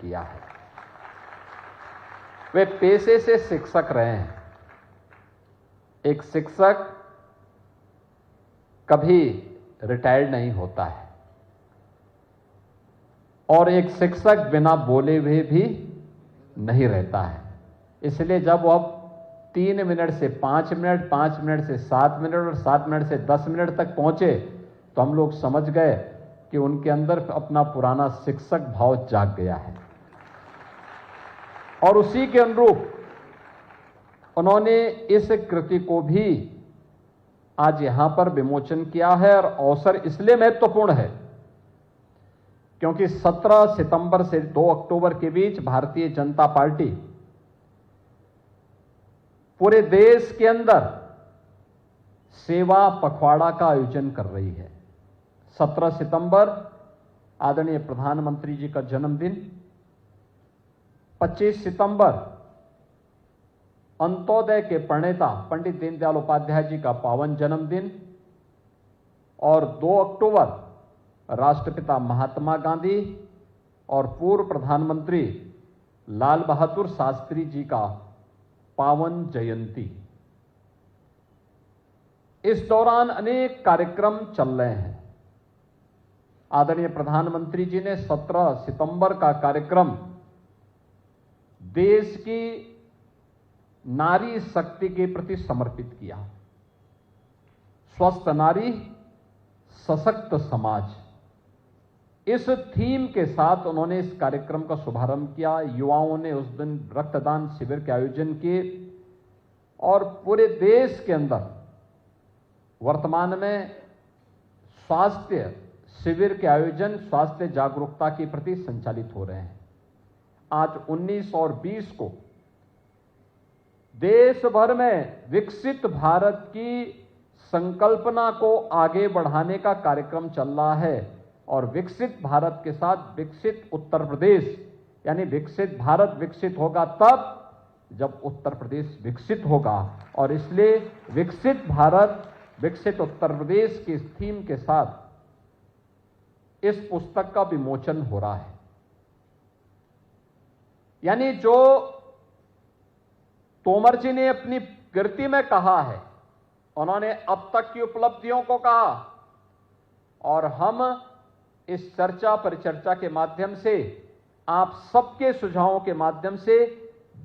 किया है। वे पेशे से शिक्षक रहे हैं। एक शिक्षक कभी रिटायर्ड नहीं होता है और एक शिक्षक बिना बोले हुए भी नहीं रहता है। इसलिए जब वो 3 मिनट से 5 मिनट, 5 मिनट से 7 मिनट और 7 मिनट से 10 मिनट तक पहुंचे तो हम लोग समझ गए कि उनके अंदर अपना पुराना शिक्षक भाव जाग गया है और उसी के अनुरूप उन्होंने इस कृति को भी आज यहां पर विमोचन किया है। और अवसर इसलिए महत्वपूर्ण है क्योंकि 17 सितंबर से 2 अक्टूबर के बीच भारतीय जनता पार्टी पूरे देश के अंदर सेवा पखवाड़ा का आयोजन कर रही है। 17 सितंबर आदरणीय प्रधानमंत्री जी का जन्मदिन, 25 सितंबर अंत्योदय के प्रणेता पंडित दीनदयाल उपाध्याय जी का पावन जन्मदिन और 2 अक्टूबर राष्ट्रपिता महात्मा गांधी और पूर्व प्रधानमंत्री लाल बहादुर शास्त्री जी का पावन जयंती। इस दौरान अनेक कार्यक्रम चल रहे हैं। आदरणीय प्रधानमंत्री जी ने 17 सितंबर का कार्यक्रम देश की नारी शक्ति के प्रति समर्पित किया। स्वस्थ नारी सशक्त समाज, इस थीम के साथ उन्होंने इस कार्यक्रम का शुभारंभ किया। युवाओं ने उस दिन रक्तदान शिविर के आयोजन किए और पूरे देश के अंदर वर्तमान में स्वास्थ्य शिविर के आयोजन स्वास्थ्य जागरूकता के प्रति संचालित हो रहे हैं। आज 19 और 20 को देश भर में विकसित भारत की संकल्पना को आगे बढ़ाने का कार्यक्रम चल रहा है और विकसित भारत के साथ विकसित उत्तर प्रदेश, यानी विकसित भारत विकसित होगा तब जब उत्तर प्रदेश विकसित होगा। और इसलिए विकसित भारत विकसित उत्तर प्रदेश की थीम के साथ इस पुस्तक का विमोचन हो रहा है। यानी जो तोमर जी ने अपनी कृति में कहा है, उन्होंने अब तक की उपलब्धियों को कहा और हम इस चर्चा परिचर्चा के माध्यम से आप सबके सुझावों के माध्यम से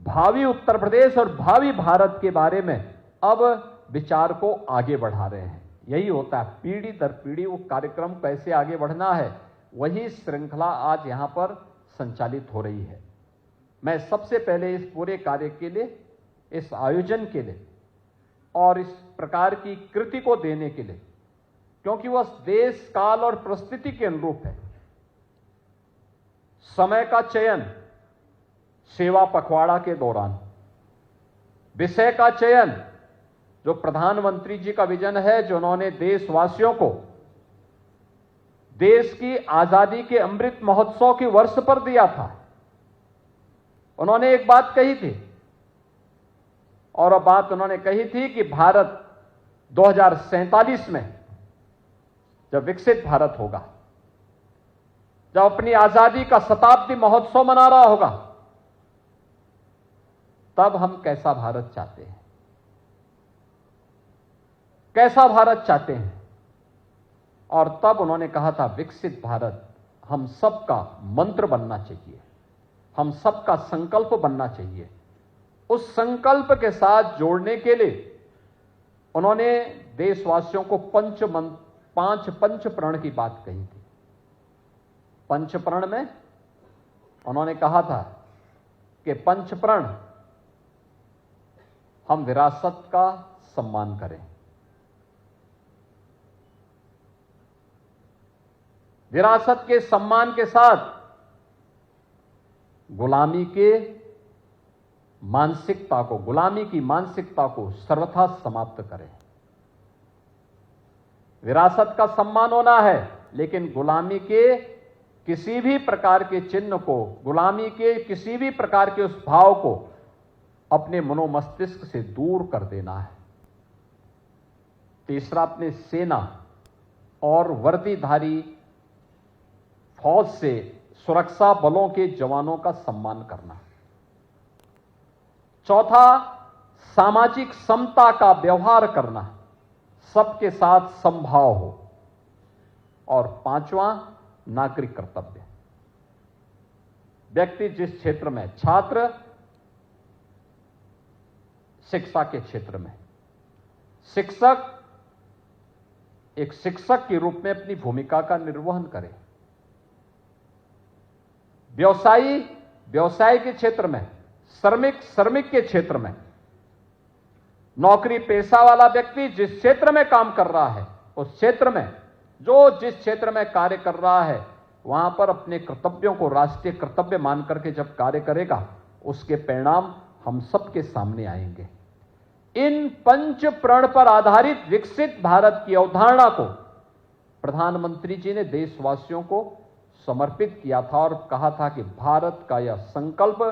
भावी उत्तर प्रदेश और भावी भारत के बारे में अब विचार को आगे बढ़ा रहे हैं। यही होता है, पीढ़ी दर पीढ़ी वो कार्यक्रम कैसे आगे बढ़ना है, वही श्रृंखला आज यहां पर संचालित हो रही है। मैं सबसे पहले इस पूरे कार्य के लिए, इस आयोजन के लिए और इस प्रकार की कृति को देने के लिए, क्योंकि वह देश काल और परिस्थिति के अनुरूप है, समय का चयन सेवा पखवाड़ा के दौरान, विषय का चयन जो प्रधानमंत्री जी का विजन है, जो उन्होंने देशवासियों को देश की आजादी के अमृत महोत्सव के वर्ष पर दिया था। उन्होंने एक बात कही थी और वह बात उन्होंने कही थी कि भारत 2047 में जब विकसित भारत होगा, जब अपनी आजादी का शताब्दी महोत्सव मना रहा होगा, तब हम कैसा भारत चाहते हैं, कैसा भारत चाहते हैं। और तब उन्होंने कहा था विकसित भारत हम सबका मंत्र बनना चाहिए, हम सबका संकल्प बनना चाहिए। उस संकल्प के साथ जोड़ने के लिए उन्होंने देशवासियों को 5 पंचप्रण की बात कही थी। पंचप्रण में उन्होंने कहा था कि पंचप्रण, हम विरासत का सम्मान करें, विरासत के सम्मान के साथ गुलामी के मानसिकता को, गुलामी की मानसिकता को सर्वथा समाप्त करें। विरासत का सम्मान होना है, लेकिन गुलामी के किसी भी प्रकार के चिन्ह को, गुलामी के किसी भी प्रकार के उस भाव को अपने मनोमस्तिष्क से दूर कर देना है। तीसरा, अपने सेना और वर्दीधारी फौज से सुरक्षा बलों के जवानों का सम्मान करना। चौथा, सामाजिक समता का व्यवहार करना, सबके साथ समभाव हो। और पांचवां, नागरिक कर्तव्य। व्यक्ति जिस क्षेत्र में, छात्र शिक्षा के क्षेत्र में, शिक्षक एक शिक्षक के रूप में अपनी भूमिका का निर्वहन करे। व्यवसायी व्यवसाय के क्षेत्र में, श्रमिक के क्षेत्र में, नौकरी पेशा वाला व्यक्ति जिस क्षेत्र में काम कर रहा है उस क्षेत्र में, जिस क्षेत्र में कार्य कर रहा है वहां पर अपने कर्तव्यों को राष्ट्रीय कर्तव्य मान करके जब कार्य करेगा उसके परिणाम हम सबके सामने आएंगे। इन पंच प्रण पर आधारित विकसित भारत की अवधारणा को प्रधानमंत्री जी ने देशवासियों को समर्पित किया था और कहा था कि भारत का यह संकल्प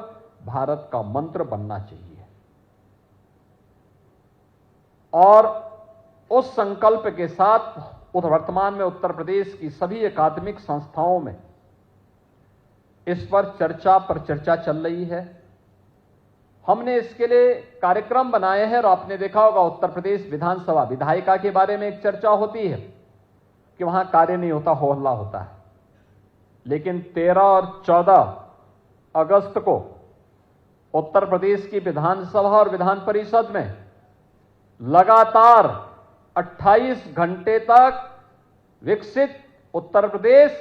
भारत का मंत्र बनना चाहिए। और उस संकल्प के साथ वर्तमान में उत्तर प्रदेश की सभी अकादमिक संस्थाओं में इस पर चर्चा चल रही है। हमने इसके लिए कार्यक्रम बनाए हैं और आपने देखा होगा उत्तर प्रदेश विधानसभा विधायिका के बारे में एक चर्चा होती है कि वहां कार्य नहीं होता, हो हल्ला होता है। लेकिन 13 और 14 अगस्त को उत्तर प्रदेश की विधानसभा और विधान परिषद में लगातार 28 घंटे तक विकसित उत्तर प्रदेश,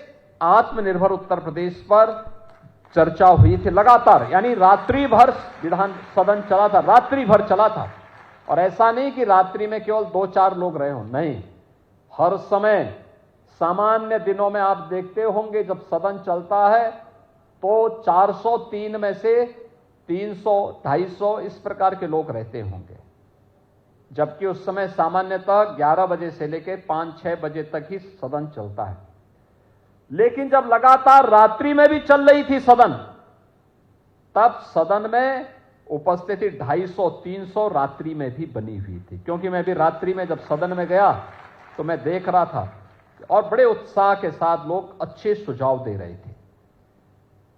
आत्मनिर्भर उत्तर प्रदेश पर चर्चा हुई थी लगातार। यानी रात्रि भर विधान सदन चला था, रात्रि भर चला था। और ऐसा नहीं कि रात्रि में केवल 2-4 लोग रहे हों, नहीं, हर समय सामान्य दिनों में आप देखते होंगे जब सदन चलता है तो 403 में से 300-250 इस प्रकार के लोग रहते होंगे, जबकि उस समय सामान्यतः 11 बजे से लेकर 5-6 बजे तक ही सदन चलता है। लेकिन जब लगातार रात्रि में भी चल रही थी सदन, तब सदन में उपस्थिति 250-300 रात्रि में भी बनी हुई थी। क्योंकि मैं भी रात्रि में जब सदन में गया तो मैं देख रहा था और बड़े उत्साह के साथ लोग अच्छे सुझाव दे रहे थे।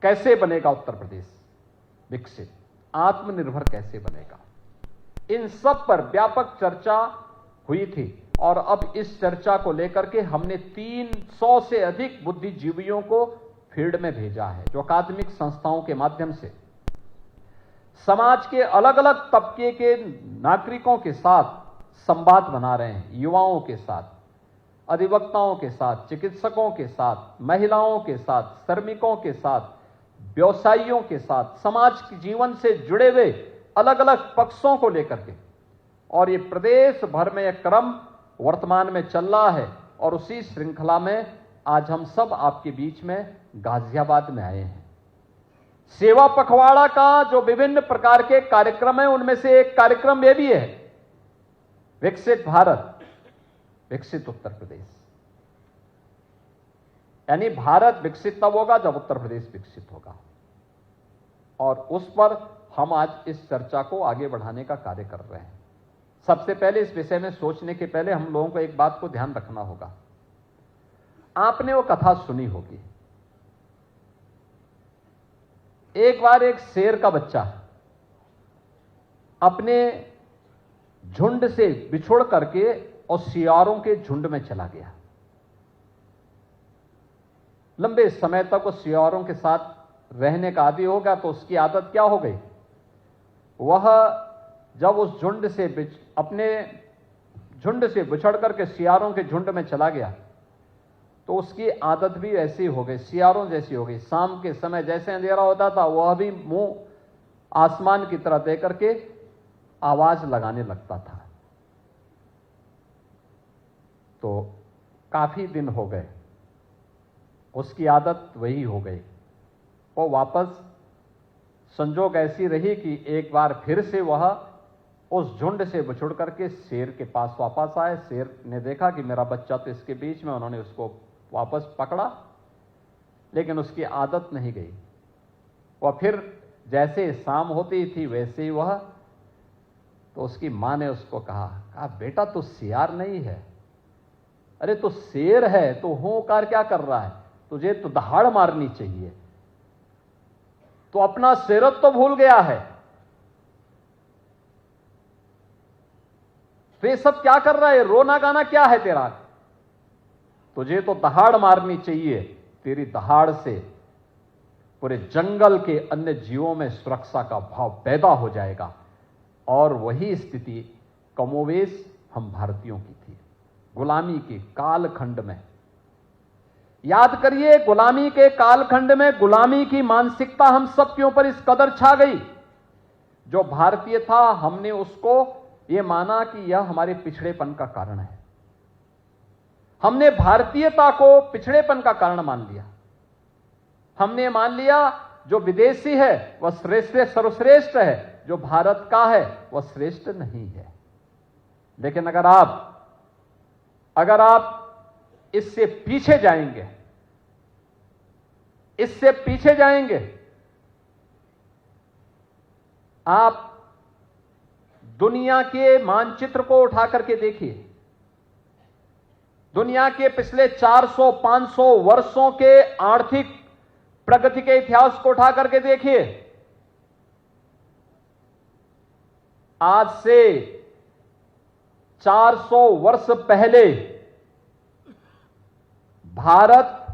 कैसे बनेगा उत्तर प्रदेश विकसित, आत्मनिर्भर कैसे बनेगा, इन सब पर व्यापक चर्चा हुई थी। और अब इस चर्चा को लेकर के हमने 300 से अधिक बुद्धिजीवियों को फील्ड में भेजा है, जो अकादमिक संस्थाओं के माध्यम से समाज के अलग अलग तबके के नागरिकों के साथ संवाद बना रहे हैं। युवाओं के साथ, अधिवक्ताओं के साथ, चिकित्सकों के साथ, महिलाओं के साथ, श्रमिकों के साथ, व्यवसायियों के साथ, समाज के जीवन से जुड़े हुए अलग अलग पक्षों को लेकर के। और ये प्रदेश भर में एक क्रम वर्तमान में चल रहा है। और उसी श्रृंखला में आज हम सब आपके बीच में गाजियाबाद में आए हैं। सेवा पखवाड़ा का जो विभिन्न प्रकार के कार्यक्रम है उनमें से एक कार्यक्रम यह भी है, विकसित भारत विकसित उत्तर प्रदेश। यानी भारत विकसित तब होगा जब उत्तर प्रदेश विकसित होगा। और उस पर हम आज इस चर्चा को आगे बढ़ाने का कार्य कर रहे हैं। सबसे पहले इस विषय में सोचने के पहले हम लोगों को एक बात को ध्यान रखना होगा। आपने वो कथा सुनी होगी, एक बार एक शेर का बच्चा अपने झुंड से बिछुड़ करके और सियारों के झुंड में चला गया। लंबे समय तक वो सियारों के साथ रहने का आदी हो गया तो उसकी आदत क्या हो गई, वह जब उस झुंड से अपने झुंड से बिछड़ करके सियारों के झुंड में चला गया तो उसकी आदत भी ऐसी हो गई, सियारों जैसी हो गई। शाम के समय जैसे अंधेरा होता था वह भी मुंह आसमान की तरफ दे करके आवाज लगाने लगता था। तो काफी दिन हो गए, उसकी आदत वही हो गई। वो वापस संजोग ऐसी रही कि एक बार फिर से वह उस झुंड से बिछुड़ करके शेर के पास वापस आए। शेर ने देखा कि मेरा बच्चा तो इसके बीच में, उन्होंने उसको वापस पकड़ा, लेकिन उसकी आदत नहीं गई। वह फिर जैसे शाम होती थी वैसे ही वह, तो उसकी मां ने उसको कहा बेटा तू सियार नहीं है, अरे तो शेर है, तो होकार क्या कर रहा है, तुझे तो दहाड़ मारनी चाहिए, तो अपना सीरत तो भूल गया है। तो ये सब क्या कर रहा है? रोना गाना क्या है तेरा? तुझे तो दहाड़ मारनी चाहिए, तेरी दहाड़ से पूरे जंगल के अन्य जीवों में सुरक्षा का भाव पैदा हो जाएगा। और वही स्थिति कमोवेश हम भारतीयों की थी गुलामी के कालखंड में। याद करिए, गुलामी के कालखंड में गुलामी की मानसिकता हम सब के ऊपर इस कदर छा गई। जो भारतीय था, हमने उसको यह माना कि यह हमारे पिछड़ेपन का कारण है। हमने भारतीयता को पिछड़ेपन का कारण मान लिया। हमने मान लिया जो विदेशी है वह श्रेष्ठ सर्वश्रेष्ठ है, जो भारत का है वह श्रेष्ठ नहीं है। लेकिन अगर आप इससे पीछे जाएंगे, आप दुनिया के मानचित्र को उठा करके देखिए। दुनिया के पिछले 400-500 वर्षों के आर्थिक प्रगति के इतिहास को उठा करके देखिए। आज से 400 वर्ष पहले भारत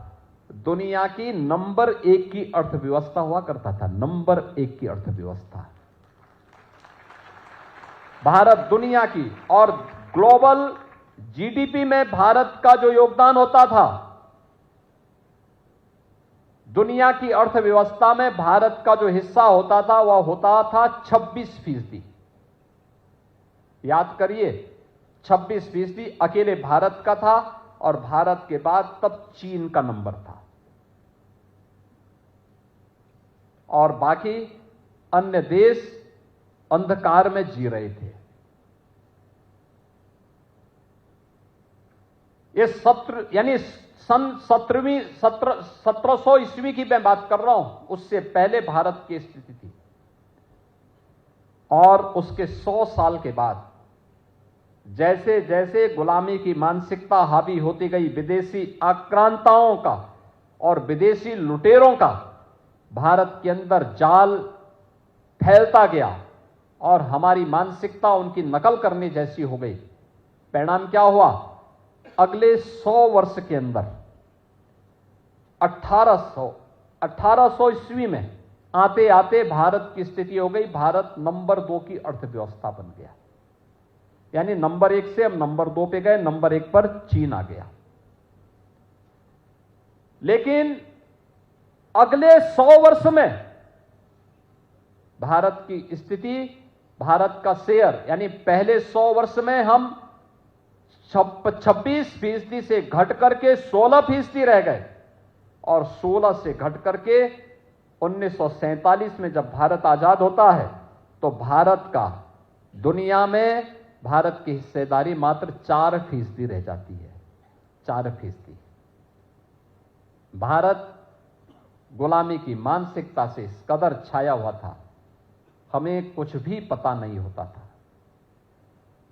दुनिया की नंबर 1 की अर्थव्यवस्था हुआ करता था। नंबर 1 की अर्थव्यवस्था भारत दुनिया की, और ग्लोबल जीडीपी में भारत का जो योगदान होता था, दुनिया की अर्थव्यवस्था में भारत का जो हिस्सा होता था वह होता था 26%। याद करिए, 26% अकेले भारत का था, और भारत के बाद तब चीन का नंबर था, और बाकी अन्य देश अंधकार में जी रहे थे। ये सत्र यानी सन 1700 ईस्वी की मैं बात कर रहा हूं, उससे पहले भारत की स्थिति थी। और उसके 100 साल के बाद जैसे जैसे गुलामी की मानसिकता हावी होती गई, विदेशी आक्रांताओं का और विदेशी लुटेरों का भारत के अंदर जाल फैलता गया और हमारी मानसिकता उनकी नकल करने जैसी हो गई। परिणाम क्या हुआ? अगले 100 वर्ष के अंदर 1800 ईस्वी में आते आते भारत की स्थिति हो गई, भारत नंबर 2 की अर्थव्यवस्था बन गया। यानी नंबर 1 से हम नंबर 2 पे गए, नंबर 1 पर चीन आ गया। लेकिन अगले 100 वर्ष में भारत की स्थिति, भारत का शेयर, यानी पहले 100 वर्ष में हम 26% से घट करके 16% रह गए, और 16 से घट करके 1947 में जब भारत आजाद होता है तो भारत का दुनिया में भारत की हिस्सेदारी मात्र 4% रह जाती है। 4%। भारत गुलामी की मानसिकता से इस कदर छाया हुआ था, हमें कुछ भी पता नहीं होता था।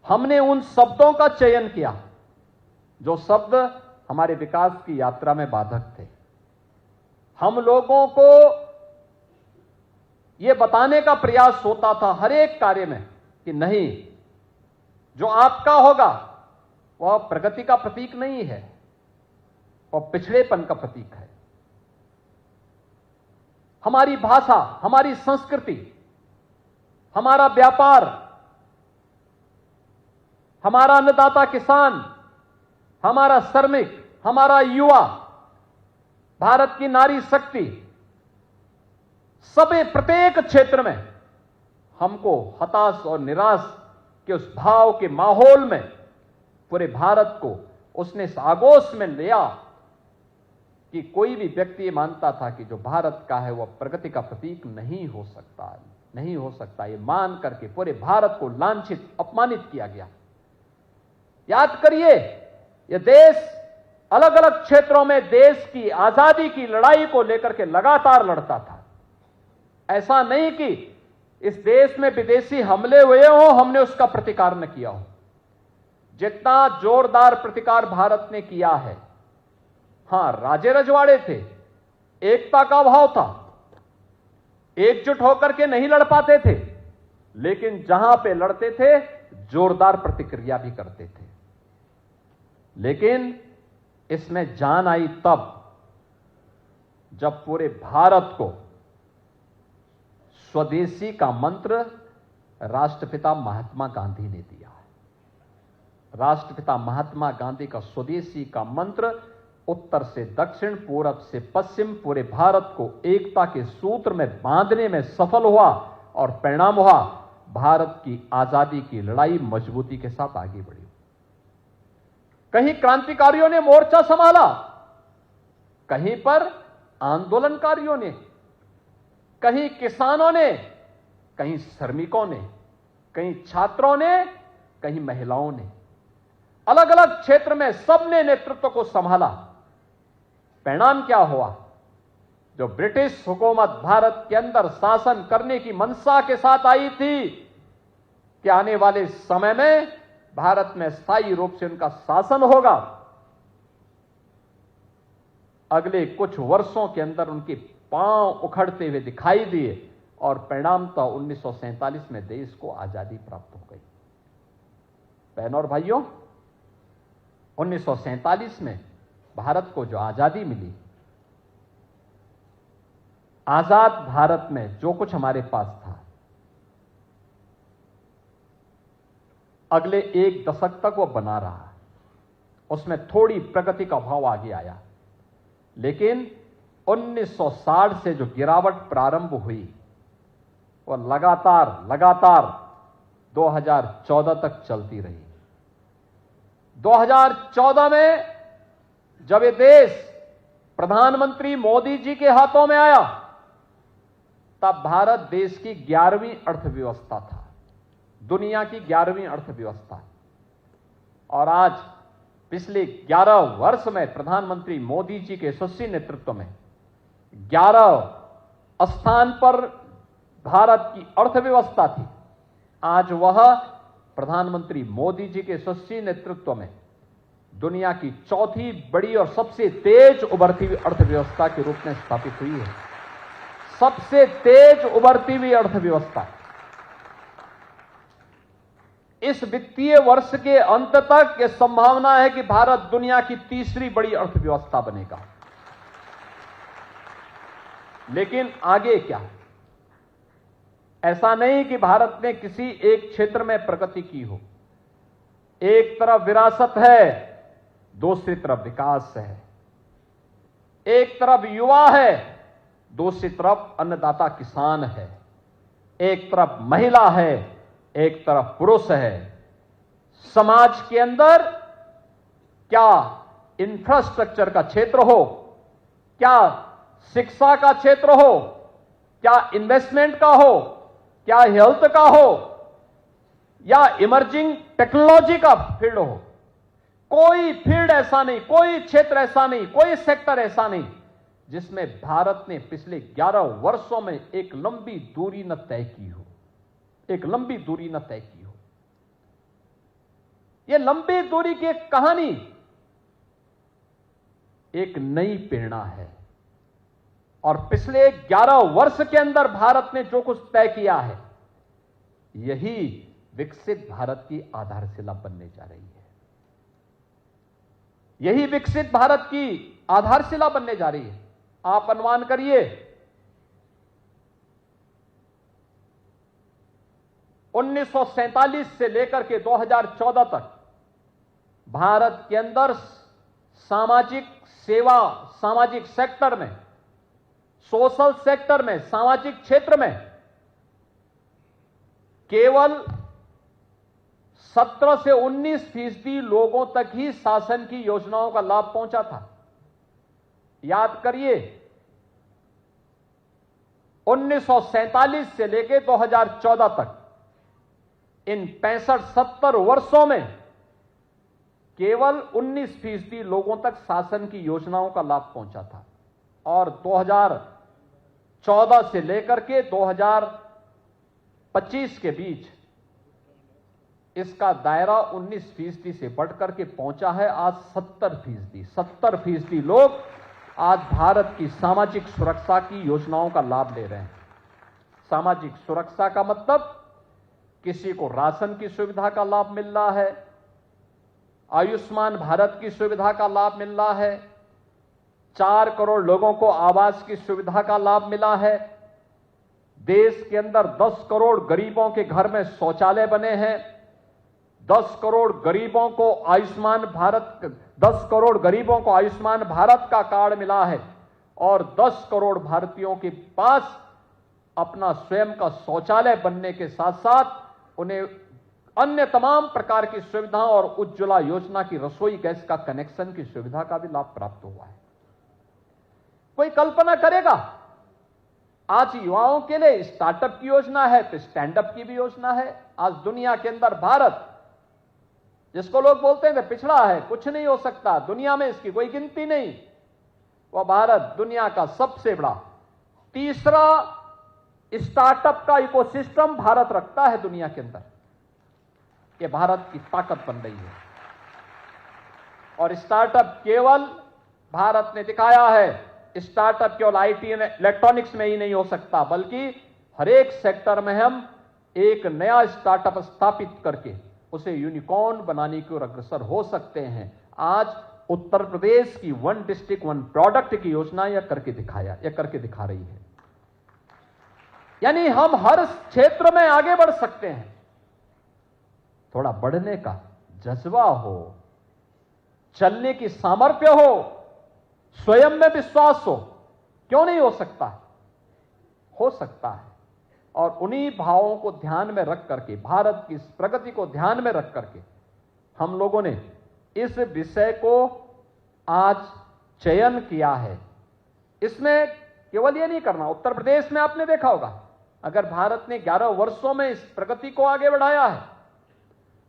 हमने उन शब्दों का चयन किया जो शब्द हमारे विकास की यात्रा में बाधक थे। हम लोगों को यह बताने का प्रयास होता था हर एक कार्य में कि नहीं, जो आपका होगा वह प्रगति का प्रतीक नहीं है, वह पिछड़ेपन का प्रतीक है। हमारी भाषा, हमारी संस्कृति, हमारा व्यापार, हमारा अन्नदाता किसान, हमारा श्रमिक, हमारा युवा, भारत की नारी शक्ति, सभी प्रत्येक क्षेत्र में हमको हताश और निराश के उस भाव के माहौल में पूरे भारत को उसने इस आगोश में लिया कि कोई भी व्यक्ति मानता था कि जो भारत का है वह प्रगति का प्रतीक नहीं हो सकता, नहीं हो सकता। ये मान करके पूरे भारत को लांछित, अपमानित किया गया। याद करिए, यह देश अलग अलग क्षेत्रों में देश की आजादी की लड़ाई को लेकर के लगातार लड़ता था। ऐसा नहीं कि इस देश में विदेशी हमले हुए हो, हमने उसका प्रतिकार न किया हो। जितना जोरदार प्रतिकार भारत ने किया है, हां, राजे रजवाड़े थे, एकता का अभाव था, एकजुट होकर के नहीं लड़ पाते थे, लेकिन जहां पे लड़ते थे जोरदार प्रतिक्रिया भी करते थे। लेकिन इसमें जान आई तब जब पूरे भारत को स्वदेशी का मंत्र राष्ट्रपिता महात्मा गांधी ने दिया है। राष्ट्रपिता महात्मा गांधी का स्वदेशी का मंत्र उत्तर से दक्षिण, पूरब से पश्चिम पूरे भारत को एकता के सूत्र में बांधने में सफल हुआ और परिणाम हुआ भारत की आजादी की लड़ाई मजबूती के साथ आगे बढ़ी। कहीं क्रांतिकारियों ने मोर्चा संभाला, कहीं पर आंदोलनकारियों ने, कहीं किसानों ने, कहीं श्रमिकों ने, कहीं छात्रों ने, कहीं महिलाओं ने, अलग अलग क्षेत्र में सबने नेतृत्व को संभाला। परिणाम क्या हुआ? जो ब्रिटिश हुकूमत भारत के अंदर शासन करने की मंशा के साथ आई थी कि आने वाले समय में भारत में स्थायी रूप से उनका शासन होगा, अगले कुछ वर्षों के अंदर उनके पांव उखड़ते हुए दिखाई दिए और परिणाम तो 1947 में देश को आजादी प्राप्त हो गई। बहनों और भाइयों, 1947 में भारत को जो आजादी मिली, आजाद भारत में जो कुछ हमारे पास था, अगले एक दशक तक वो बना रहा। उसमें थोड़ी प्रगति का भाव आगे आया, लेकिन 1960 से जो गिरावट प्रारंभ हुई वो लगातार 2014 तक चलती रही। 2014 में जब ये देश प्रधानमंत्री मोदी जी के हाथों में आया, तब भारत देश की 11वीं अर्थव्यवस्था था, दुनिया की 11वीं अर्थव्यवस्था। और आज पिछले 11 वर्ष में प्रधानमंत्री मोदी जी के यशस्वी नेतृत्व में 11 स्थान पर भारत की अर्थव्यवस्था थी। आज वह प्रधानमंत्री मोदी जी के यशस्वी नेतृत्व में दुनिया की चौथी बड़ी और सबसे तेज उभरती हुई अर्थव्यवस्था के रूप में स्थापित हुई है। सबसे तेज उभरती हुई अर्थव्यवस्था। इस वित्तीय वर्ष के अंत तक यह संभावना है कि भारत दुनिया की तीसरी बड़ी अर्थव्यवस्था बनेगा। लेकिन आगे क्या? ऐसा नहीं कि भारत ने किसी एक क्षेत्र में प्रगति की हो। एक तरफ विरासत है, दूसरी तरफ विकास है। एक तरफ युवा है, दूसरी तरफ अन्नदाता किसान है। एक तरफ महिला है, एक तरफ पुरुष है। समाज के अंदर क्या इंफ्रास्ट्रक्चर का क्षेत्र हो, क्या शिक्षा का क्षेत्र हो, क्या इन्वेस्टमेंट का हो, क्या हेल्थ का हो, या इमर्जिंग टेक्नोलॉजी का फील्ड हो, कोई फील्ड ऐसा नहीं, कोई क्षेत्र ऐसा नहीं, कोई सेक्टर ऐसा नहीं जिसमें भारत ने पिछले 11 वर्षों में एक लंबी दूरी न तय की हो। एक लंबी दूरी न तय की हो। यह लंबी दूरी की एक कहानी एक नई प्रेरणा है। और पिछले 11 वर्ष के अंदर भारत ने जो कुछ तय किया है, यही विकसित भारत की आधारशिला बनने जा रही है। यही विकसित भारत की आधारशिला बनने जा रही है। आप अनुमान करिए, 1947 से लेकर के 2014 तक भारत के अंदर सामाजिक सेवा, सामाजिक सेक्टर में, सोशल सेक्टर में, सामाजिक क्षेत्र में केवल 17 से 19% लोगों तक ही शासन की योजनाओं का लाभ पहुंचा था। याद करिए, 1947 से लेकर 2014 तक इन 65-70 वर्षों में केवल 19% लोगों तक शासन की योजनाओं का लाभ पहुंचा था। और 2014 से लेकर के 2025 के बीच इसका दायरा 19% से बढ़ करके पहुंचा है आज 70%। 70% लोग आज भारत की सामाजिक सुरक्षा की योजनाओं का लाभ ले रहे हैं। सामाजिक सुरक्षा का मतलब किसी को राशन की सुविधा का लाभ मिल रहा है, आयुष्मान भारत की सुविधा का लाभ मिल रहा है, 4 करोड़ लोगों को आवास की सुविधा का लाभ मिला है, देश के अंदर 10 करोड़ गरीबों के घर में शौचालय बने हैं, 10 करोड़ गरीबों को आयुष्मान भारत का कार्ड मिला है और 10 करोड़ भारतीयों के पास अपना स्वयं का शौचालय बनने के साथ साथ उन्हें अन्य तमाम प्रकार की सुविधाओं और उज्ज्वला योजना की रसोई गैस का कनेक्शन की सुविधा का भी लाभ प्राप्त हुआ है। कोई कल्पना करेगा, आज युवाओं के लिए स्टार्टअप की योजना है तो स्टैंडअप की भी योजना है। आज दुनिया के अंदर भारत, जिसको लोग बोलते हैं पिछड़ा है, कुछ नहीं हो सकता, दुनिया में इसकी कोई गिनती नहीं, वह भारत दुनिया का सबसे बड़ा तीसरा स्टार्टअप का इकोसिस्टम भारत रखता है दुनिया के अंदर। यह भारत की ताकत बन रही है और स्टार्टअप केवल भारत ने दिखाया है, स्टार्टअप केवल आईटी इलेक्ट्रॉनिक्स में ही नहीं हो सकता, बल्कि हर एक सेक्टर में हम एक नया स्टार्टअप स्थापित करके उसे यूनिकॉर्न बनाने की ओर अग्रसर हो सकते हैं। आज उत्तर प्रदेश की 1 डिस्ट्रिक्ट 1 प्रोडक्ट की योजना यह करके दिखा रही है। यानी हम हर क्षेत्र में आगे बढ़ सकते हैं। थोड़ा बढ़ने का जज्बा हो, चलने की सामर्थ्य हो, स्वयं में विश्वास हो, क्यों नहीं हो सकता? हो सकता है। और उन्हीं भावों को ध्यान में रख करके, भारत की प्रगति को ध्यान में रख करके हम लोगों ने इस विषय को आज चयन किया है। इसमें केवल ये नहीं करना, उत्तर प्रदेश में आपने देखा होगा, अगर भारत ने 11 वर्षों में इस प्रगति को आगे बढ़ाया है,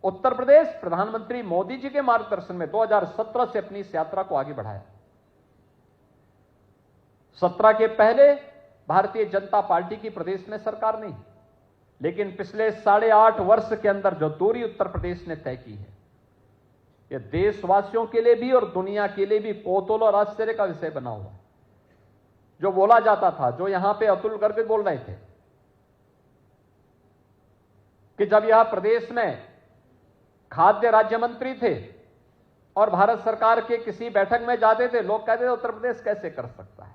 उत्तर प्रदेश प्रधानमंत्री मोदी जी के मार्गदर्शन में 2017 से अपनी इस यात्रा को आगे बढ़ाया। 17 के पहले भारतीय जनता पार्टी की प्रदेश में सरकार नहीं, लेकिन पिछले 8.5 वर्ष के अंदर जो दूरी उत्तर प्रदेश ने तय की है, यह देशवासियों के लिए भी और दुनिया के लिए भी कौतूहल और आश्चर्य का विषय बना हुआ है। जो बोला जाता था, जो यहां पे अतुल गर्ग बोल रहे थे कि जब यह प्रदेश में खाद्य राज्य मंत्री थे और भारत सरकार के किसी बैठक में जाते थे, लोग कहते थे उत्तर प्रदेश कैसे कर सकता है।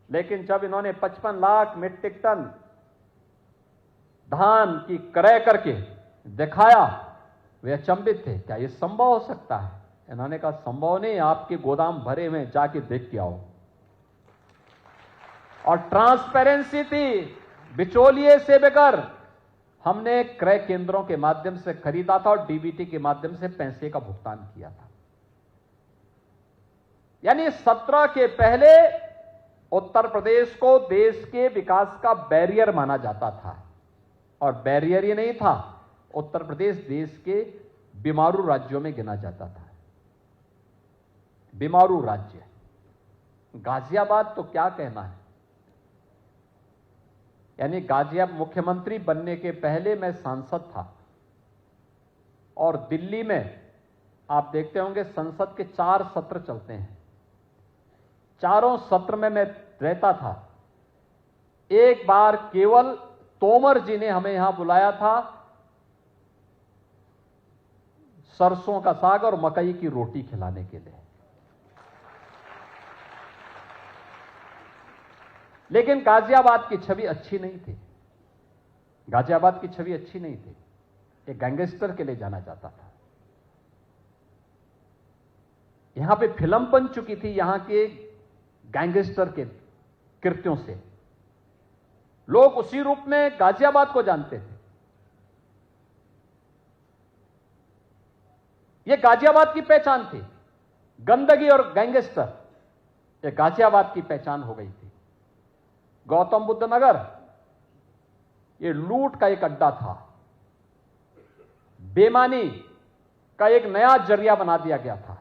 लेकिन जब इन्होंने 55 लाख मीट्रिक टन धान की क्रय करके दिखाया, वे अचंभित थे, क्या यह संभव हो सकता है? इन्होंने कहा संभव नहीं, आपके गोदाम भरे हुए, जाके देख के आओ। और ट्रांसपेरेंसी थी, बिचौलिए से बगैर हमने क्रय केंद्रों के माध्यम से खरीदा था और डीबीटी के माध्यम से पैसे का भुगतान किया था। यानी 17 के पहले उत्तर प्रदेश को देश के विकास का बैरियर माना जाता था, और बैरियर ही नहीं था, उत्तर प्रदेश देश के बीमारू राज्यों में गिना जाता था। बीमारू राज्य, गाजियाबाद तो क्या कहना है। यानी गाजियाबाद, मुख्यमंत्री बनने के पहले मैं सांसद था और दिल्ली में आप देखते होंगे संसद के 4 सत्र चलते हैं, चारों सत्र में मैं रहता था। एक बार केवल तोमर जी ने हमें यहां बुलाया था सरसों का साग और मकई की रोटी खिलाने के लिए, लेकिन गाजियाबाद की छवि अच्छी नहीं थी। गाजियाबाद की छवि अच्छी नहीं थी, एक गैंगस्टर के लिए जाना जाता था। यहां पे फिल्म बन चुकी थी यहां के गैंगस्टर के कृत्यों से, लोग उसी रूप में गाजियाबाद को जानते थे। यह गाजियाबाद की पहचान थी, गंदगी और गैंगस्टर, यह गाजियाबाद की पहचान हो गई थी। गौतम बुद्ध नगर यह लूट का एक अड्डा था, बेईमानी का एक नया जरिया बना दिया गया था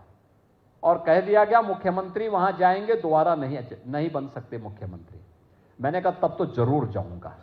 और कह दिया गया मुख्यमंत्री वहां जाएंगे, दोबारा नहीं बन सकते मुख्यमंत्री। मैंने कहा तब तो जरूर जाऊंगा।